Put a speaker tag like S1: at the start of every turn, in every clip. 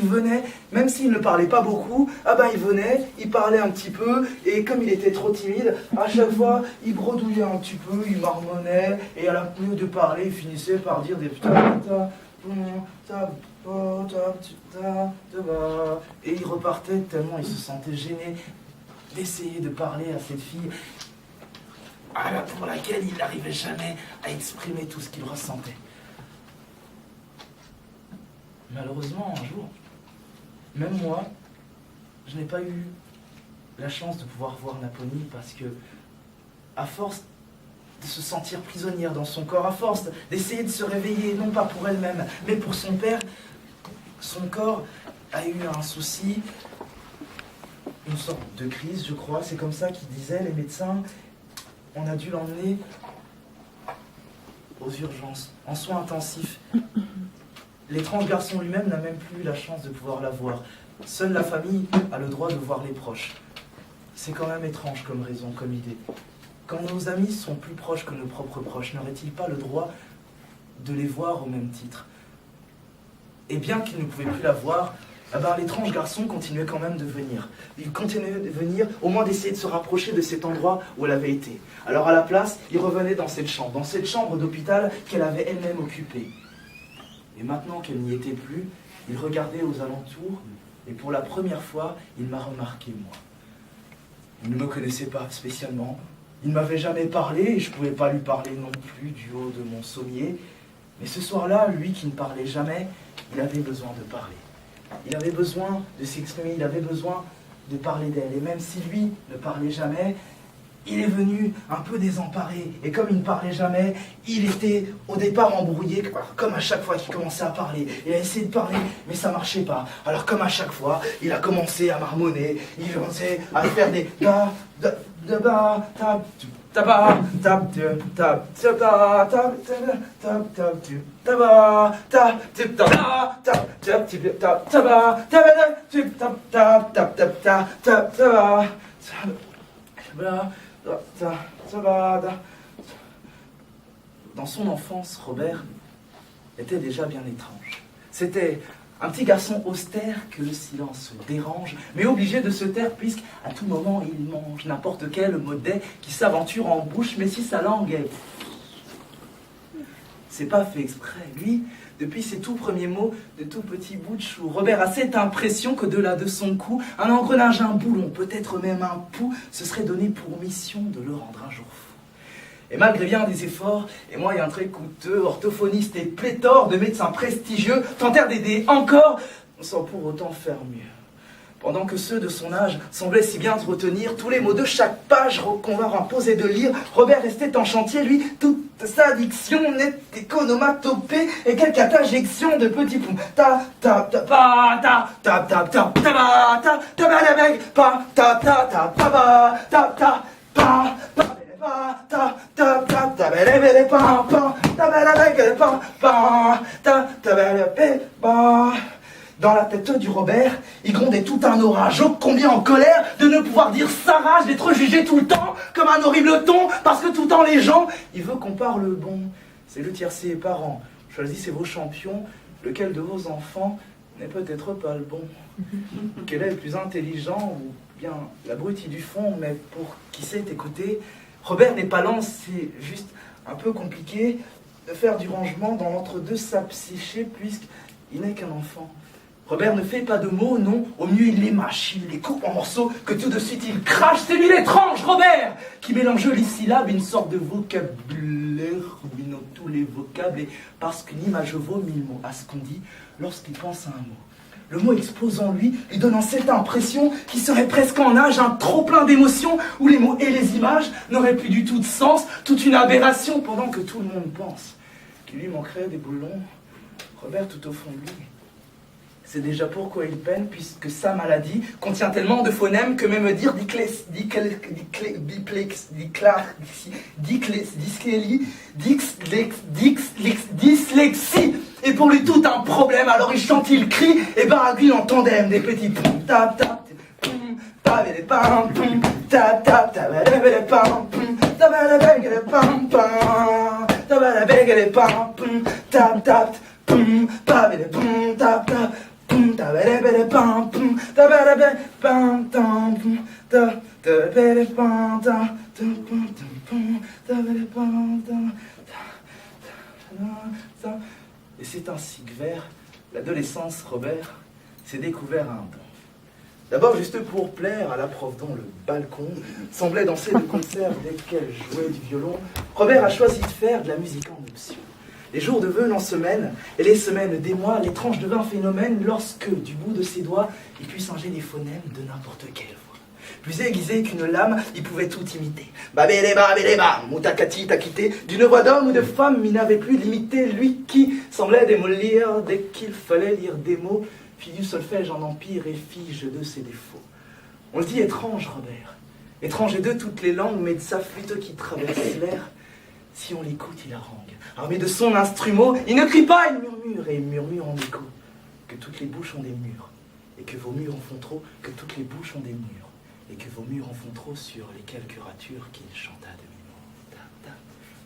S1: il venait, même s'il ne parlait pas beaucoup, il venait, il parlait un petit peu, et comme il était trop timide, à chaque fois, il bredouillait un petit peu, il marmonnait, et à la lieu de parler, il finissait par dire des et il repartait tellement il se sentait gêné d'essayer de parler à cette fille pour laquelle il n'arrivait jamais à exprimer tout ce qu'il ressentait. Malheureusement, un jour, même moi, je n'ai pas eu la chance de pouvoir voir Naponie parce que, à force de se sentir prisonnière dans son corps, à force d'essayer de se réveiller, non pas pour elle-même, mais pour son père, son corps a eu un souci, une sorte de crise, je crois, c'est comme ça qu'ils disaient, les médecins. On a dû l'emmener aux urgences, en soins intensifs. L'étrange garçon lui-même n'a même plus eu la chance de pouvoir la voir. Seule la famille a le droit de voir les proches. C'est quand même étrange comme raison, comme idée. Quand nos amis sont plus proches que nos propres proches, n'auraient-ils pas le droit de les voir au même titre? Et bien qu'ils ne pouvaient plus la voir, l'étrange garçon continuait quand même de venir. Il continuait de venir, au moins d'essayer de se rapprocher de cet endroit où elle avait été. Alors à la place, il revenait dans cette chambre d'hôpital qu'elle avait elle-même occupée. Et maintenant qu'elle n'y était plus, il regardait aux alentours, et pour la première fois, il m'a remarqué, moi. Il ne me connaissait pas spécialement, il ne m'avait jamais parlé, et je ne pouvais pas lui parler non plus du haut de mon sommier. Mais ce soir-là, lui qui ne parlait jamais, il avait besoin de parler. Il avait besoin de s'exprimer, il avait besoin de parler d'elle. Et même si lui ne parlait jamais, il est venu un peu désemparé. Et comme il ne parlait jamais, il était au départ embrouillé, comme à chaque fois qu'il commençait à parler. Il a essayé de parler, mais ça ne marchait pas. Alors comme à chaque fois, il a commencé à marmonner, il commençait à faire des Dans son enfance, Robert était déjà bien étrange. C'était un petit garçon austère que le silence dérange, mais obligé de se taire puisqu'à tout moment il mange n'importe quel modèle qui s'aventure en bouche, mais si sa langue est... C'est pas fait exprès. Lui, depuis ses tout premiers mots de tout petit bout de chou, Robert a cette impression qu'au-delà de son cou, un engrenage, un boulon, peut-être même un pouls, se serait donné pour mission de le rendre un jour fou. Et malgré bien des efforts, et moyens très coûteux, orthophonistes et pléthore de médecins prestigieux tentèrent d'aider encore, sans pour autant faire mieux. Pendant que ceux de son âge semblaient si bien retenir tous les mots de chaque page qu'on leur imposait de lire, Robert restait en chantier, lui, toute sa diction n'était qu'onomatopée et quelques interjections de petits poux. Ta ta ta pa ta ta ta ta ta ba ta ta ba la beg pa ta ta ta pa ba ta ta pa pa ta ta ta ta belle belle pa pa ta belle belle pa pa ta ta belle belle pa. Dans la tête du Robert, il grondait tout un orage, ô combien en colère de ne pouvoir dire sa rage, d'être jugé tout le temps comme un horrible ton, parce que tout le temps les gens, il veut qu'on parle bon. C'est le tiercé parent. Choisissez vos champions, lequel de vos enfants n'est peut-être pas le bon. Quel est le plus intelligent ou bien l'abruti du fond, mais pour qui sait écouter, Robert n'est pas lent, c'est juste un peu compliqué de faire du rangement dans l'entre-deux sa psyché, puisqu'il n'est qu'un enfant. Robert ne fait pas de mots, non, au mieux il les mâche, il les coupe en morceaux, que tout de suite il crache, c'est lui l'étrange Robert, qui mélange les syllabes, une sorte de vocabulaire, ruinant tous les vocables, et parce qu'une image vaut 1000 mots à ce qu'on dit lorsqu'il pense à un mot. Le mot explose en lui, lui donnant cette impression qu'il serait presque en âge, un trop-plein d'émotions, où les mots et les images n'auraient plus du tout de sens, toute une aberration, pendant que tout le monde pense qu'il lui manquerait des boulons. Robert, tout au fond de lui, c'est déjà pourquoi il peine, puisque sa maladie contient tellement de phonèmes que même dire dyslexie est pour lui tout un problème. Alors il chante, il crie et baragouine en tandem des petits pom tap tap pom tap et pam pom tap tap tap et pam pom tap et pam pam tap et pam pom tap tap pom tap et pom tap tap Et c'est ainsi que vers l'adolescence, Robert s'est découvert un don. D'abord juste pour plaire à la prof dont le balcon semblait danser de concert dès qu'elle jouait du violon, Robert a choisi de faire de la musique en option. Les jours devenaient en semaines, et les semaines des mois, l'étrange devint un phénomène lorsque, du bout de ses doigts, il put singer les phonèmes de n'importe quelle voix. Plus aiguisé qu'une lame, il pouvait tout imiter. Babélé-ba, moutakati t'a quitté. D'une voix d'homme ou de femme, il n'avait plus limité. Lui qui semblait démolir dès qu'il fallait lire des mots, fit du solfège en empire et fige de ses défauts. On le dit étrange, Robert. Étranger de toutes les langues, mais de sa flûte qui traverse l'air. Si on l'écoute, il harangue. Armé de son instrument, il ne crie pas, il murmure, et il murmure en écho. Que toutes les bouches ont des murs, et que vos murs en font trop, que toutes les bouches ont des murs, et que vos murs en font trop sur les quelques ratures qu'il chanta à demi-mot. Tap, tap,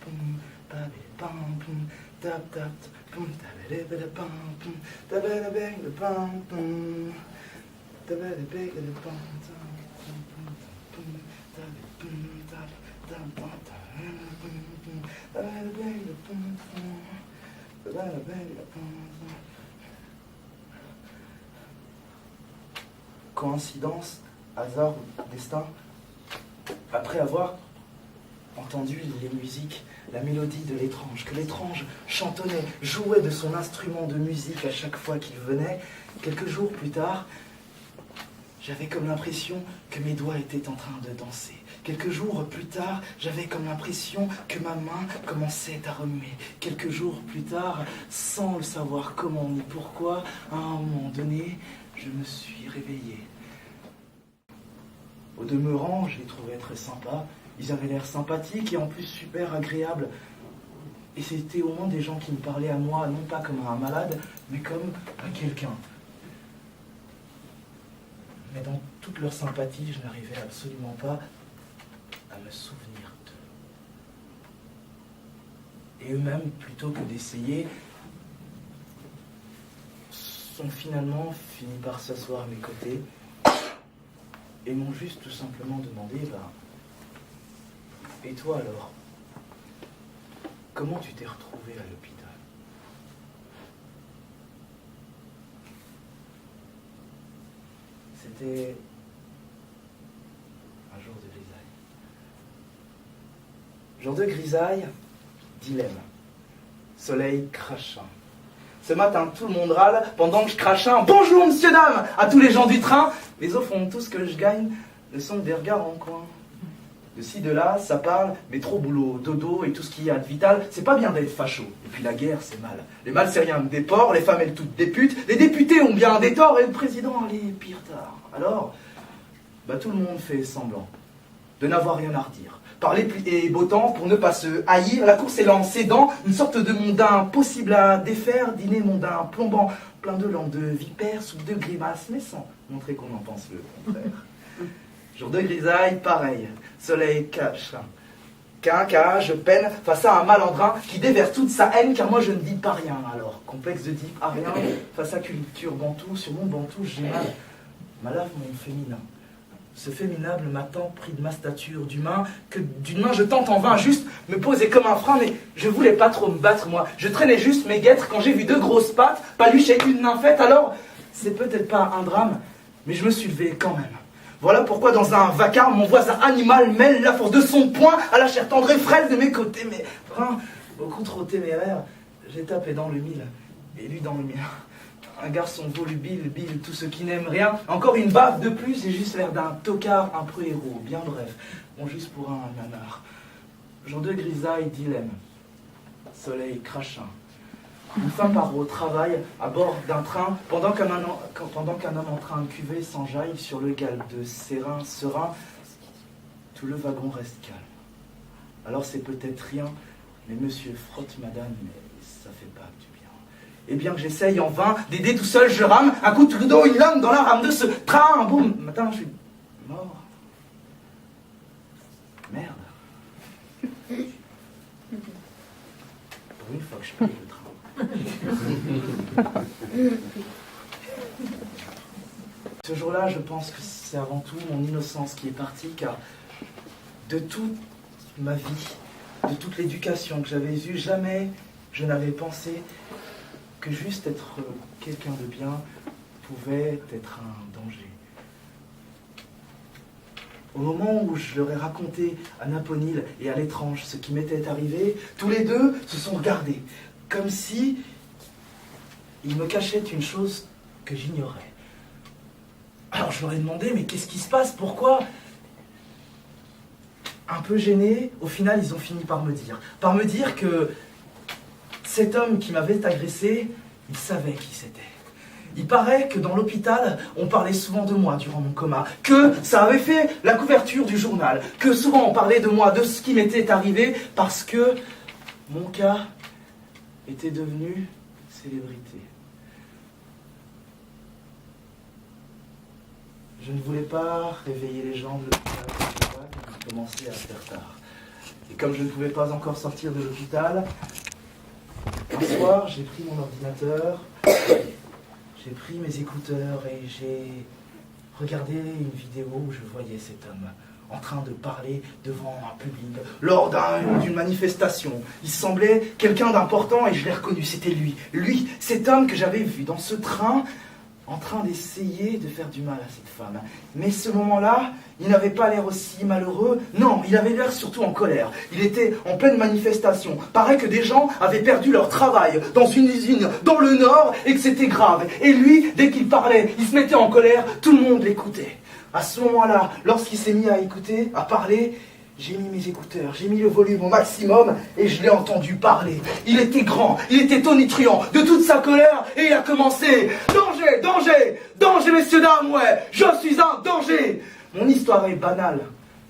S1: poum, babé, pam, poum, tap, tap, poum, tabé, bébé, pam, poum, tabé, bébé, pam, poum, tabé, bébé, pam, poum, tabé, poum, tap, tap, pam, coïncidence, hasard ou destin, après avoir entendu les musiques, la mélodie de l'étrange, que l'étrange chantonnait, jouait de son instrument de musique à chaque fois qu'il venait, quelques jours plus tard, j'avais comme l'impression que mes doigts étaient en train de danser. Quelques jours plus tard, j'avais comme l'impression que ma main commençait à remuer. Quelques jours plus tard, sans le savoir comment ni pourquoi, à un moment donné, je me suis réveillé. Au demeurant, je les trouvais très sympas. Ils avaient l'air sympathiques et en plus super agréables. Et c'était au moins des gens qui me parlaient à moi, non pas comme à un malade, mais comme à quelqu'un. Mais dans toute leur sympathie, je n'arrivais absolument pas à me souvenir d'eux. Et eux-mêmes, plutôt que d'essayer, sont finalement finis par s'asseoir à mes côtés et m'ont juste tout simplement demandé, et toi alors, comment tu t'es retrouvé à l'hôpital? C'était un jour de grisaille. Jour de grisaille, dilemme. Soleil crachant. Ce matin, tout le monde râle pendant que je crache un « Bonjour, monsieur, dame !» à tous les gens du train. Mais au fond, tout ce que je gagne, ne sont des regards en coin. De ci, de là, ça parle, métro, boulot, dodo et tout ce qu'il y a de vital. C'est pas bien d'être facho. Et puis la guerre, c'est mal. Les mâles, c'est rien des porcs, les femmes, elles toutes des putes. Les députés ont bien des torts et le président, les pire tard. Alors, tout le monde fait semblant de n'avoir rien à redire. Parler pluie et beau temps pour ne pas se haïr. La course est lancée dans une sorte de mondain possible à défaire. Dîner mondain, plombant, plein de langues de vipères, sous de grimaces, mais sans montrer qu'on en pense le contraire. Jour de grisaille, pareil. Soleil cache. Car je peine face à un malandrin qui déverse toute sa haine, car moi je ne dis pas rien. Alors, complexe de dire à rien, face à culture bantou, sur mon bantou, j'ai mal. Malave mon féminin. Ce féminable m'a tant pris de ma stature d'humain que d'une main je tente en vain juste me poser comme un frein, mais je voulais pas trop me battre moi. Je traînais juste mes guêtres quand j'ai vu deux grosses pattes, palucher une nymphette. Alors, c'est peut-être pas un drame, mais je me suis levé quand même. Voilà pourquoi dans un vacarme, mon voisin animal mêle la force de son poing à la chair tendre et frêle de mes côtés. Mais brun, beaucoup trop téméraire, j'ai tapé dans le mille et lui dans le mien. Un garçon volubile, bile, tout ce qui n'aime rien. Encore une baffe de plus, j'ai juste l'air d'un tocard, un peu héros. Bien bref, bon juste pour un nanar. Jour de grisaille, dilemme. Soleil crachant. Une femme part au travail à bord d'un train pendant qu'un homme en train de cuver s'enjaille sur le galbe de serein. Tout le wagon reste calme. Alors c'est peut-être rien, mais monsieur frotte madame, mais ça fait pas du bien. Et bien que j'essaye en vain d'aider tout seul, je rame un coup de couteau, une lame dans la rame de ce train. Boum, matin je suis mort. Merde. Pour une fois que je paye le train. Ce jour-là, je pense que c'est avant tout mon innocence qui est partie, car de toute ma vie, de toute l'éducation que j'avais eue, jamais je n'avais pensé que juste être quelqu'un de bien pouvait être un danger. Au moment où je leur ai raconté à Naponil et à l'étrange ce qui m'était arrivé, tous les deux se sont regardés, comme si ils me cachaient une chose que j'ignorais. Alors je leur ai demandé, mais qu'est-ce qui se passe? Pourquoi? Un peu gênés, au final ils ont fini par me dire que cet homme qui m'avait agressé, il savait qui c'était. Il paraît que dans l'hôpital, on parlait souvent de moi durant mon coma, que ça avait fait la couverture du journal, que souvent on parlait de moi, de ce qui m'était arrivé, parce que mon cas était devenu célébrité. Je ne voulais pas réveiller les gens de l'hôpital, car il commençait à faire tard. Et comme je ne pouvais pas encore sortir de l'hôpital, un soir, j'ai pris mon ordinateur, j'ai pris mes écouteurs et j'ai regardé une vidéo où je voyais cet homme en train de parler devant un public lors d'une manifestation. Il semblait quelqu'un d'important et je l'ai reconnu, c'était lui. Lui, cet homme que j'avais vu dans ce train en train d'essayer de faire du mal à cette femme. Mais ce moment-là, il n'avait pas l'air aussi malheureux. Non, il avait l'air surtout en colère. Il était en pleine manifestation. Paraît que des gens avaient perdu leur travail dans une usine dans le Nord et que c'était grave. Et lui, dès qu'il parlait, il se mettait en colère, tout le monde l'écoutait. À ce moment-là, lorsqu'il s'est mis à écouter, à parler, j'ai mis mes écouteurs, j'ai mis le volume au maximum et je l'ai entendu parler. Il était grand, il était tonitruant de toute sa colère et il a commencé. Danger, danger, danger messieurs dames, ouais, je suis un danger. Mon histoire est banale,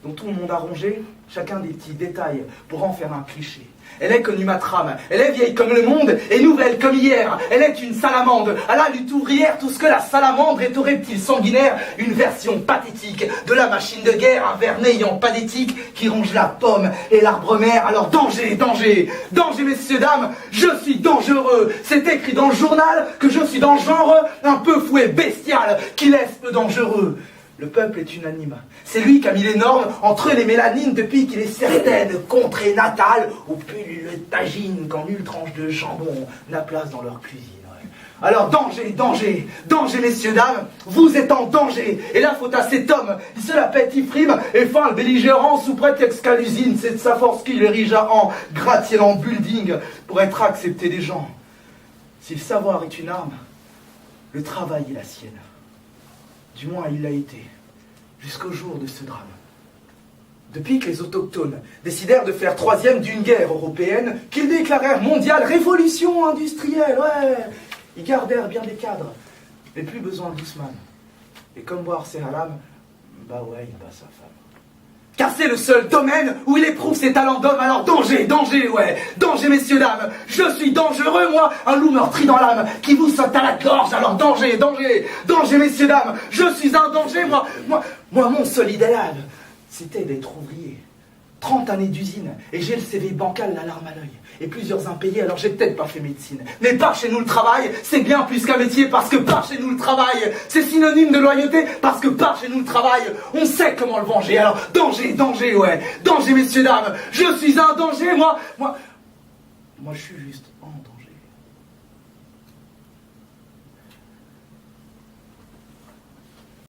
S1: dont tout le monde a rongé chacun des petits détails pour en faire un cliché. Elle est connue ma trame, elle est vieille comme le monde et nouvelle comme hier. Elle est une salamandre, à la lutte ouvrière, tout ce que la salamandre est au reptile sanguinaire. Une version pathétique de la machine de guerre, un ver n'ayant pas d'éthique qui ronge la pomme et l'arbre mère. Alors danger, danger, danger messieurs dames, je suis dangereux. C'est écrit dans le journal que je suis dans le genre un peu fouet bestial qui laisse peu dangereux. Le peuple est unanime. C'est lui qui a mis les normes entre les mélanines depuis qu'il est certaine contrée natale où pullule le tagine quand nulle tranche de jambon n'a place dans leur cuisine. Ouais. Alors danger, danger, danger messieurs dames, vous êtes en danger. Et la faute à cet homme, il se la pète, il frime et fin le belligérant sous prétexte qu'à l'usine, c'est de sa force qu'il érige en gratte-ciel en building pour être accepté des gens. Si le savoir est une arme, le travail est la sienne. Du moins, il l'a été, jusqu'au jour de ce drame. Depuis que les autochtones décidèrent de faire troisième d'une guerre européenne, qu'ils déclarèrent mondiale révolution industrielle, ouais, ils gardèrent bien des cadres, mais plus besoin de Guzman. Et comme boire ses halams, bah ouais, il bat sa femme. Car c'est le seul domaine où il éprouve ses talents d'homme, alors danger, danger, ouais, danger messieurs dames, je suis dangereux moi, un loup meurtri dans l'âme, qui vous saute à la gorge, alors danger, danger, danger messieurs dames, je suis un danger, moi mon seul idéal, c'était d'être ouvrier. 30 années d'usine, et j'ai le CV bancal, la larme à l'œil, et plusieurs impayés, alors j'ai peut-être pas fait médecine. Mais par chez nous le travail, c'est bien plus qu'un métier, parce que par chez nous le travail, c'est synonyme de loyauté, parce que par chez nous le travail, on sait comment le venger. Alors danger, danger, ouais, danger messieurs dames, je suis un danger, moi je suis juste